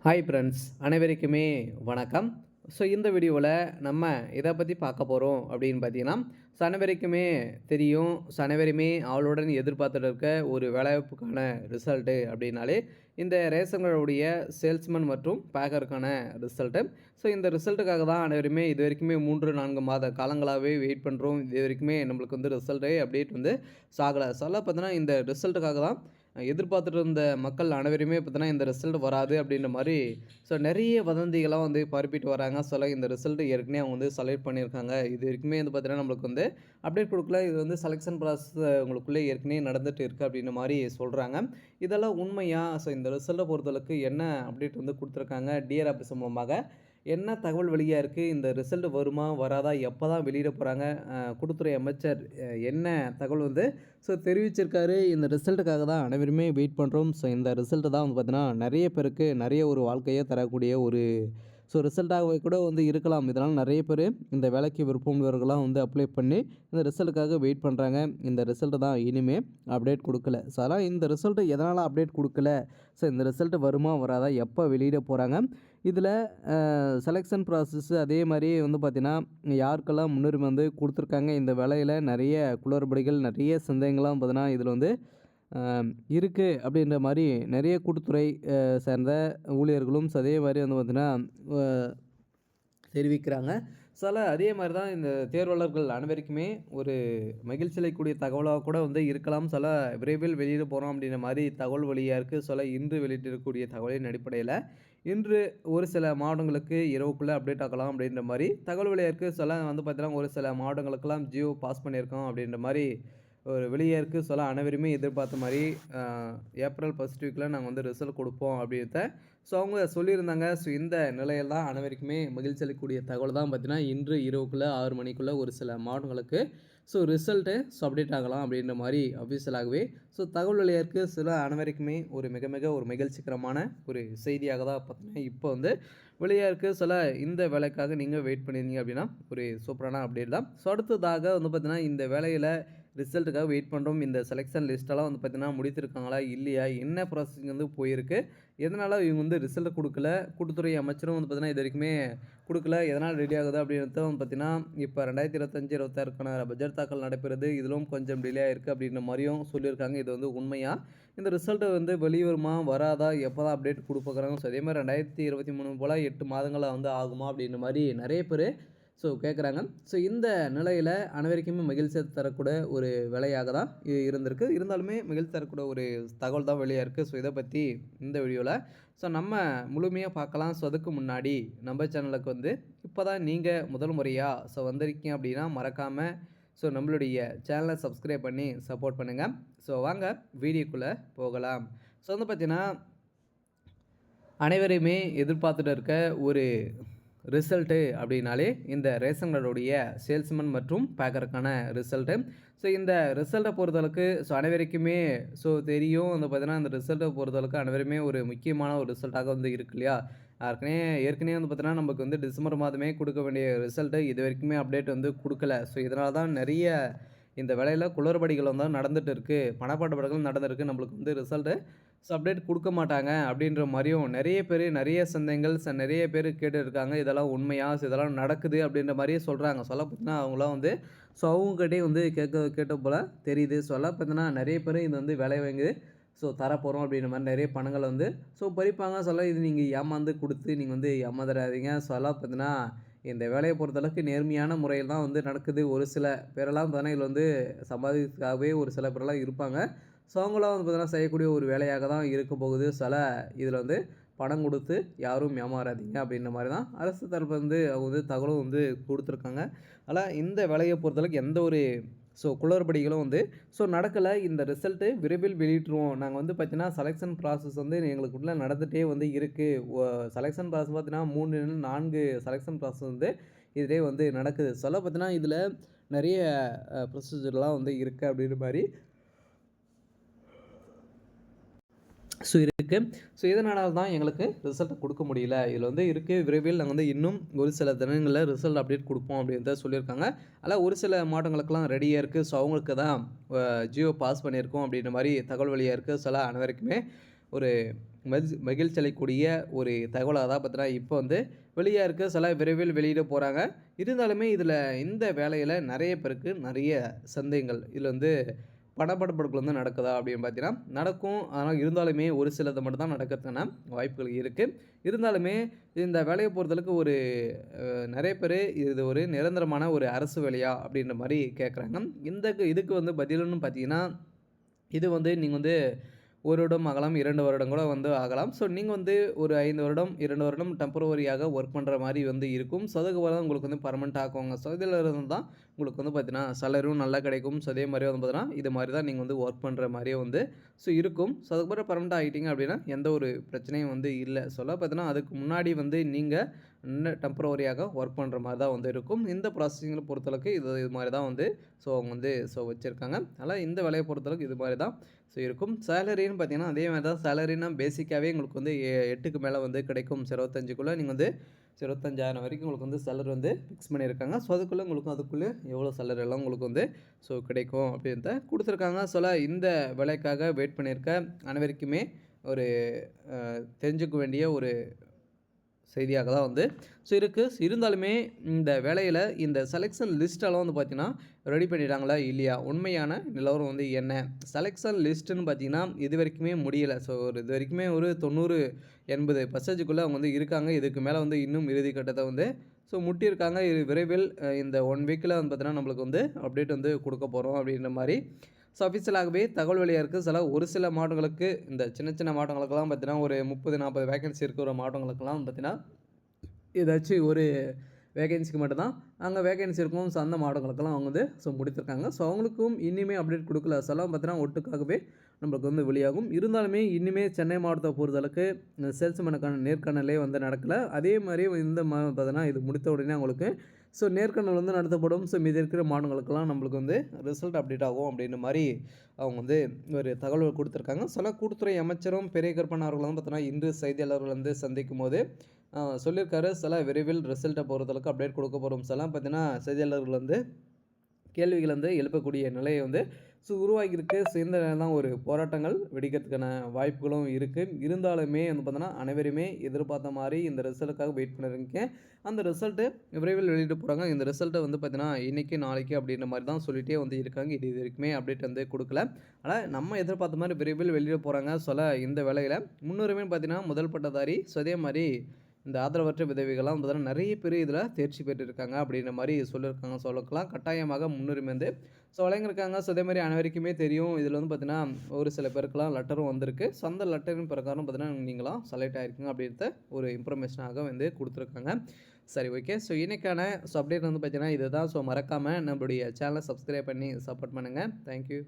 Hi friends, அனைவருக்குமே வணக்கம். இந்த வீடியோவில் நம்ம எதை பற்றி பார்க்க போகிறோம் அப்படின்னு பார்த்தீங்கன்னா, அனைவருக்குமே தெரியும். அனைவருமே ஆவலுடன் எதிர்பார்த்துட்டு இருக்க ஒரு வேலைவாய்ப்புக்கான ரிசல்ட்டு அப்படின்னாலே இந்த ரேஷன்களுடைய சேல்ஸ்மேன் மற்றும் பேக்கருக்கான ரிசல்ட்டு. இந்த ரிசல்ட்டுக்காக தான் அனைவருமே இது வரைக்குமே 3-4 மாத காலங்களாகவே வெயிட் பண்ணுறோம். இது வரைக்குமே நம்மளுக்கு வந்து ரிசல்ட்டே அப்டேட் வந்து சாகலை. பார்த்தீங்கன்னா இந்த ரிசல்ட்டுக்காக தான் எதிர்பார்த்துட்டு இருந்த மக்கள் அனைவருமே பார்த்தீங்கன்னா இந்த ரிசல்ட் வராது அப்படின்ற மாதிரி நிறைய வதந்திகள்லாம் வந்து பரப்பிட்டு வராங்க. இந்த ரிசல்ட் ஏற்கனவே அவங்க வந்து செலக்ட் பண்ணியிருக்காங்க. இது வரைக்குமே வந்து பார்த்தீங்கன்னா நம்மளுக்கு வந்து அப்டேட் கொடுக்கல. இது வந்து செலெக்ஷன் ப்ராசஸ் உங்களுக்குள்ளே ஏற்கனவே நடந்துட்டு இருக்குது அப்படின்ற மாதிரி சொல்கிறாங்க. இதெல்லாம் உண்மையா? இந்த ரிசல்ட்டை பொறுத்தளவுக்கு என்ன அப்டேட் வந்து கொடுத்துருக்காங்க டிஆர் ஆஃபீஸ் மூலமாக, என்ன தகவல் வெளியாக இருக்குது? இந்த ரிசல்ட் வருமா வராதா? எப்போ தான் வெளியிட போகிறாங்க? கூட்டுத்துறை அமைச்சர் என்ன தகவல் வந்து தெரிவிச்சிருக்காரு? இந்த ரிசல்ட்டுக்காக தான் அனைவருமே வெயிட் பண்ணுறோம். இந்த ரிசல்ட்டு தான் வந்து பார்த்தீங்கன்னா நிறைய பேருக்கு நிறைய ஒரு வாழ்க்கையை தரக்கூடிய ஒரு ரிசல்ட்டாகவே கூட வந்து இருக்கலாம். இதனால் நிறைய பேர் இந்த வேலைக்கு விருப்பமுள்ளவர்கள்லாம் வந்து அப்ளை பண்ணி இந்த ரிசல்ட்டுக்காக வெயிட் பண்ணுறாங்க. இந்த ரிசல்ட்டு தான் இனிமே அப்டேட் கொடுக்கல. அதனால் இந்த ரிசல்ட்டு எதனால் அப்டேட் கொடுக்கல? இந்த ரிசல்ட்டு வருமா வராதா? எப்போ வெளியிட போகிறாங்க? இதில் செலெக்ஷன் ப்ராசஸ் அதே மாதிரி வந்து பார்த்திங்கன்னா யாருக்கெல்லாம் முன்னுரிமை வந்து கொடுத்துருக்காங்க? இந்த வேலையில் நிறைய குளறுபடிகள், நிறைய சந்தேகங்கள்லாம் பார்த்தீங்கன்னா இதில் வந்து இருக்குது அப்படின்ற மாதிரி நிறைய கூட்டுத்துறை சேர்ந்த ஊழியர்களும் அதே மாதிரி வந்து பார்த்திங்கன்னா தெரிவிக்கிறாங்க. அதே மாதிரி தான் இந்த தேர்வாளர்கள் அனைவருக்குமே ஒரு மகிழ்ச்சி அளிக்கக்கூடிய தகவலாக கூட வந்து இருக்கலாம். விரைவில் வெளியிட போகிறோம் அப்படின்ற மாதிரி தகவல் வெளியாக இருக்குது. இன்று வெளியிட்டிருக்கக்கூடிய தகவலின் அடிப்படையில் இன்று ஒரு சில மாவட்டங்களுக்கு இரவுக்குள்ளே அப்டேட் ஆகலாம் அப்படின்ற மாதிரி தகவல் வெளியாக இருக்குது. வந்து பார்த்தீங்கன்னா ஒரு சில மாவட்டங்களுக்கெல்லாம் ஜியோ பாஸ் பண்ணியிருக்கோம் அப்படின்ற மாதிரி ஒரு வெளியே இருக்குது. அனைவருமே எதிர்பார்த்த மாதிரி ஏப்ரல் ஃபர்ஸ்ட் வீக்கில் நாங்கள் வந்து ரிசல்ட் கொடுப்போம் அப்படின்றத அவங்க சொல்லியிருந்தாங்க. இந்த நிலையில் தான் அனைவருக்குமே மகிழ்ச்சி அளிக்கக்கூடிய தகவல் தான் பார்த்தீங்கன்னா இன்று இரவுக்குள்ளே 6 மணிக்குள்ளே ஒரு சில மாவட்டங்களுக்கு ரிசல்ட்டு அப்டேட் ஆகலாம் அப்படின்ற மாதிரி அஃபீஷியலாகவே தகவல் வெளியாக இருக்குது. அனைவருக்குமே ஒரு மிக மிக ஒரு மகிழ்ச்சிகரமான ஒரு செய்தியாக தான் பார்த்தீங்கன்னா இப்போ வந்து வெளியாக இருக்குது. இந்த வேலைக்காக நீங்கள் வெயிட் பண்ணியிருந்தீங்க அப்படின்னா ஒரு சூப்பரான அப்டேட் தான். அடுத்ததாக வந்து பார்த்தீங்கன்னா இந்த வேலையில் ரிசல்ட்டுக்காக வெயிட் பண்ணுறோம். இந்த செலெக்ஷன் லிஸ்ட்டெல்லாம் வந்து பார்த்தீங்கன்னா முடித்திருக்காங்களா இல்லையா? என்ன ப்ராசஸிங் வந்து போயிருக்கு? எதனால் இவங்க வந்து ரிசல்ட் கொடுக்கல? கூட்டுத்துறை அமைச்சரும் வந்து பார்த்தீங்கன்னா இது வரைக்குமே கொடுக்கல. எதனால் ரெடி ஆகுது அப்படின்றத வந்து பார்த்தீங்கன்னா இப்போ 2025-26க்கான பட்ஜெட் தாக்கல் நடைபெறுது. இதிலும் கொஞ்சம் டிலே ஆகிருக்கு அப்படின்ற மாதிரியும் சொல்லியிருக்காங்க. இது வந்து உண்மையா? இந்த ரிசல்ட்டு வந்து வெளிவருமா வராதா? எப்போ தான் அப்டேட் கொடுப்பாங்க? அதே மாதிரி 2023 போல் 8 மாதங்களாக வந்து ஆகுமா? அப்படின்ற மாதிரி நிறைய பேர் கேட்குறாங்க. இந்த நிலையில் அனைவருக்குமே மகிழ்ச்சி தரக்கூடிய ஒரு வேலையாக தான் இருந்திருக்கு. இருந்தாலுமே மகிழ்ச்சி தரக்கூடிய ஒரு தகவல் தான் வெளியாக இருக்குது. இதை பற்றி இந்த வீடியோவில் நம்ம முழுமையாக பார்க்கலாம். அதுக்கு முன்னாடி நம்ம சேனலுக்கு வந்து இப்போ தான் நீங்கள் முதல் முறையாக வந்திருக்கீங்க அப்படின்னா மறக்காமல் நம்மளுடைய சேனலை சப்ஸ்கிரைப் பண்ணி சப்போர்ட் பண்ணுங்கள். வாங்க வீடியோக்குள்ளே போகலாம். வந்து பார்த்திங்கன்னா அனைவரையுமே எதிர்பார்த்துட்டு இருக்க ஒரு ரிசல்ட்டு அப்படின்னாலே இந்த ரேஷன் கார்டுடைய சேல்ஸ்மேன் மற்றும் பேக்கருக்கான ரிசல்ட்டு. இந்த ரிசல்ட்டை பொறுத்தளவுக்கு அனைவருக்குமே தெரியும். வந்து பார்த்தீங்கன்னா இந்த ரிசல்ட்டை பொறுத்தளவுக்கு அனைவருமே ஒரு முக்கியமான ஒரு ரிசல்ட்டாக வந்து இருக்கு இல்லையா? ஏற்கனவே வந்து பார்த்தீங்கன்னா நமக்கு வந்து டிசம்பர் மாதமே கொடுக்க வேண்டிய ரிசல்ட்டு இது வரைக்குமே அப்டேட் வந்து கொடுக்கல. இதனால தான் நிறைய இந்த வேலையில் குளறுபடிகள் வந்து நடந்துகிட்டு இருக்குது. பணப்பாட்டுப்பாடுகள் நடந்திருக்கு. நம்மளுக்கு வந்து ரிசல்ட்டு அப்டேட் கொடுக்க மாட்டாங்க அப்படின்ற மாதிரியும் நிறைய பேர் நிறைய சந்தேகங்கள் நிறைய பேர் கேட்டுருக்காங்க. இதெல்லாம் உண்மையா? இதெல்லாம் நடக்குது அப்படின்ற மாதிரியே சொல்கிறாங்க. பார்த்தீங்கன்னா அவங்களாம் வந்து அவங்ககிட்டே வந்து கேட்ட போல் தெரியுது. பார்த்தீங்கன்னா நிறைய பேர் இது வந்து வேலை வாங்கி தரப்போகிறோம் அப்படின்ற மாதிரி நிறைய பணங்களை வந்து பறிப்பாங்க. இது நீங்கள் ஏமாந்து கொடுத்து நீங்கள் வந்து ஏமாந்துடாதீங்க. பார்த்தீங்கன்னா இந்த வேலையை பொறுத்தளவுக்கு நேர்மையான முறையில் தான் வந்து நடக்குது. ஒரு சில பேரெல்லாம் தானே இதில் வந்து சம்பாதிக்காகவே ஒரு சில பேரெல்லாம் இருப்பாங்க. அவங்களாம் வந்து பார்த்தீங்கன்னா செய்யக்கூடிய ஒரு வேலையாக தான் இருக்க போகுது. இதில் வந்து பணம் கொடுத்து யாரும் ஏமாறாதீங்க அப்படின்ற மாதிரி தான் அரசு தரப்பு வந்து அவங்க வந்து தகவலும் வந்து கொடுத்துருக்காங்க. ஆனால் இந்த வேலையை பொறுத்தளவுக்கு எந்த ஒரு குளறுபடிகளும் வந்து நடக்கலை. இந்த ரிசல்ட்டு விரைவில் வெளியிட்டுருவோம். நாங்கள் வந்து பார்த்தீங்கன்னா செலெக்ஷன் ப்ராசஸ் வந்து எங்களுக்குள்ளே நடந்துகிட்டே வந்து இருக்குது. செலெக்ஷன் ப்ராசஸ் பார்த்தீங்கன்னா 3-4 செலெக்ஷன் ப்ராசஸ் வந்து இதிலே வந்து நடக்குது. பார்த்தீங்கன்னா இதில் நிறைய ப்ரொசீஜர்லாம் வந்து இருக்குது அப்படின்ற மாதிரி இருக்குது. இதனால தான் எங்களுக்கு ரிசல்ட்டை கொடுக்க முடியல. இதில் வந்து இருக்குது விரைவில் நாங்கள் வந்து இன்னும் ஒரு சில தினங்களில் ரிசல்ட் அப்டேட் கொடுப்போம் அப்படின்றத சொல்லியிருக்காங்க. அதில் ஒரு சில மாவட்டங்களுக்கெல்லாம் ரெடியாக இருக்குது. அவங்களுக்கு தான் ஜியோ பாஸ் பண்ணியிருக்கோம் அப்படின்ற மாதிரி தகவல் வெளியாக இருக்குது. அனைவருக்குமே ஒரு மகிழ்ச்சி அளிக்கக்கூடிய ஒரு தகவலாக தான் பார்த்தீங்கன்னா இப்போ வந்து வெளியாக இருக்கு. சில விரைவில் வெளியிட போகிறாங்க. இருந்தாலுமே இதில் இந்த வேலையில் நிறைய பேருக்கு நிறைய சந்தேகங்கள். இதில் வந்து பணப்படப்படங்கள் வந்து நடக்குதா அப்படின்னு பார்த்தீங்கன்னா நடக்கும். ஆனால் இருந்தாலுமே ஒரு சிலது மட்டும் தான் நடக்கிறதுக்கான வாய்ப்புகள் இருக்குது. இருந்தாலுமே இந்த வேலையை பொறுத்தளவுக்கு ஒரு நிறைய பேர் இது ஒரு நிரந்தரமான ஒரு அரசு வேலையா அப்படின்ற மாதிரி கேட்குறாங்க. இதுக்கு வந்து பதிலுன்னு பார்த்தீங்கன்னா இது வந்து நீங்க வந்து 1 வருடம் ஆகலாம், 2 வருடம் கூட வந்து ஆகலாம். ஸோ நீங்க வந்து ஒரு 5 வருடம், 2 வருடம் டெம்பரவரியாக ஒர்க் பண்ற மாரி வந்து இருக்கும். ஸோ அதுக்கப்புறம் உங்களுக்கு வந்து பெர்மனன்ட் ஆக்குவாங்க. ஸோ இதில இருந்து தான் உங்களுக்கு வந்து பார்த்தீங்கன்னா, சேலரியும் நல்லா கிடைக்கும். ஸோ அதே மாரி வந்து பார்த்தீங்கன்னா, இது மாரி தான் நீங்க வந்து ஒர்க் பண்ற மாரியே வந்து இருக்கும். ஸோ அதுக்கப்புறம் பெர்மனன்ட் ஆயிட்டீங்க அப்படின்னா, எந்த ஒரு பிரச்சனையும் வந்து இல்ல. சொல்ல பார்த்தீங்கன்னா, அதுக்கு முன்னாடி வந்து நீங்க டெம்பரவரியாக ஒர்க் பண்ற மாரி தான் வந்து இருக்கும். இந்த ப்ராசஸிங்கில பொறுத்தளவுக்கு இது மாரி தான் வந்து அவங்க வந்து வச்சிருக்காங்க. அதனால இந்த வேலைய பொறுத்தளவுக்கு இது மாரி தான் இருக்கும். சேலரின்னு பார்த்தீங்கன்னா, அதே மாரி தான். சேலரினா பேசிக்காவே உங்களுக்கு வந்து 8க்கு மேல வந்து கிடைக்கும். 25க்குள்ள நீங்க வந்து 25,000 வரைக்கும் உங்களுக்கு வந்து சேலரி வந்து ஃபிக்ஸ் பண்ணியிருக்காங்க. ஸோ அதுக்குள்ள எவ்வளோ சேலரி எல்லாம் உங்களுக்கு வந்து கிடைக்கும் அப்படின்றத குடுத்துருக்காங்க. இந்த வேலைக்காக வெயிட் பண்ணியிருக்க அனைவருக்குமே ஒரு தெரிஞ்சுக்க வேண்டிய ஒரு செய்தியாக தான் வந்து இருக்கு. இருந்தாலுமே இந்த வேலையில இந்த செலக்ஷன் லிஸ்ட்டெல்லாம் வந்து பார்த்தீங்கன்னா, ரெடி பண்ணிட்டாங்களா? இல்லையா? உண்மையான நிலவரம் வந்து என்ன? செலக்ஷன் லிஸ்ட்டுன்னு பார்த்தீங்கன்னா, இதுவரைக்குமே முடியல. இதுவரைக்குமே ஒரு 90, 80% அவங்க வந்து இருக்காங்க. இதுக்கு மேல வந்து இன்னும் இறுதி கட்டத்த வந்து முட்டியிருக்காங்க. இது விரைவில் இந்த 1 வீக்ல வந்து பார்த்தீங்கன்னா, நம்மளுக்கு வந்து அப்டேட் வந்து குடுக்க போறோம் அப்படின்ற மாரி அஃபிஷியலாகவே தகவல் வெளியா இருக்கு. ஒரு சில மாவட்டங்களுக்கு இந்த சின்ன சின்ன மாவட்டங்களுக்கெல்லாம் பார்த்தீங்கன்னா, ஒரு 30, 40 வேக்கன்சி இருக்கிற மாவட்டங்களுக்கெல்லாம் பார்த்தீங்கன்னா, ஏதாச்சும் ஒரு வேகன்சிக்கு மட்டும் தான் அங்கே வேகன்சி இருக்கும். அந்த மாவட்டங்களுக்கெல்லாம் அவங்க வந்து முடித்திருக்காங்க. அவங்களுக்கும் இன்னிமே அப்டேட் குடுக்கல. பார்த்தீங்கன்னா, ஒட்டுக்காகவே நம்மளுக்கு வந்து வெளியாகும். இருந்தாலுமே இன்னுமே சென்னை மாவட்டத்த பொறுத்தளவுக்கு சேல்ஸ்மேனுக்கான நேர்காணலே வந்து நடக்கல. அதே மாரி இந்த பார்த்தீங்கன்னா, இது முடித்த உடனே அவங்களுக்கு நேர்காணல் வந்து நடத்தப்படும். மீதி இருக்கிற மாவட்டங்களுக்கெல்லாம் நம்மளுக்கு வந்து ரிசல்ட் அப்டேட் ஆகும் அப்படின்ற மாரி அவங்க வந்து ஒரு தகவல் குடுத்துருக்காங்க. கூட்டுத்துறை அமைச்சரும் பெரிய கருப்பண்ணன் அவர்கள் வந்து பார்த்தீங்கன்னா, இன்று செய்தியாளர்கள் வந்து சந்திக்கும்போது சொல்லியிருக்காரு. விரைவில் ரிசல்ட்ட பொறுத்தளவுக்கு அப்டேட் குடுக்க போறோம். பார்த்தீங்கன்னா, செய்தியாளர்கள் வந்து கேள்விகள் வந்து எழுப்பக்கூடிய நிலையை வந்து உருவாகியிருக்கு. இந்த நேரம் தான் ஒரு போராட்டங்கள் வெடிக்கிறதுக்கான வாய்ப்புகளும் இருக்கு. இருந்தாலுமே வந்து பார்த்தோன்னா, அனைவருமே எதிர்பார்த்த மாரி இந்த ரிசல்ட்டுக்காக வெயிட் பண்ணிருக்கீங்க. அந்த ரிசல்ட்டு விரைவில் வெளியிட போறாங்க. இந்த ரிசல்ட்ட வந்து பார்த்தீங்கன்னா, இன்னைக்கு, நாளைக்கு அப்படின்ற மாரி தான் சொல்லிட்டே வந்து இருக்காங்க. இதுவரைக்குமே அப்டேட் வந்து குடுக்கல. ஆனா, நம்ம எதிர்பார்த்த மாரி விரைவில் வெளியிட போறாங்க. இந்த வேளையில முன்னுரிமைன்னு பார்த்தீங்கன்னா, முதல் பட்டதாரி. அதே மாரி இந்த ஆதரவற்ற விதவைகள்லாம் பார்த்தீங்கன்னா நிறைய பேர் இதில் தேர்ச்சி பெற்றிருக்காங்க அப்படின்ற மாதிரி சொல்லியிருக்காங்க. சொல்லக்கலாம் கட்டாயமாக முன்னுரிமை வந்து வழங்கியிருக்காங்க. அதே மாதிரி அனைவருக்குமே தெரியும். இதில் வந்து பார்த்தீங்கன்னா ஒரு சில பேருக்குலாம் லெட்டரும் வந்திருக்கு. அந்த லெட்டரின் பிரகாரம் பார்த்தீங்கன்னா நீங்களாம் செலக்ட் ஆகிருக்கீங்க அப்படின்றத ஒரு இன்ஃபர்மேஷனாக வந்து கொடுத்துருக்காங்க. சரி, ஓகே. இன்னைக்கான அப்டேட் வந்து பார்த்தீங்கன்னா இதுதான். மறக்காமல் நம்மளுடைய சேனலை சப்ஸ்கிரைப் பண்ணி சப்போர்ட் பண்ணுங்கள். தேங்க்யூ.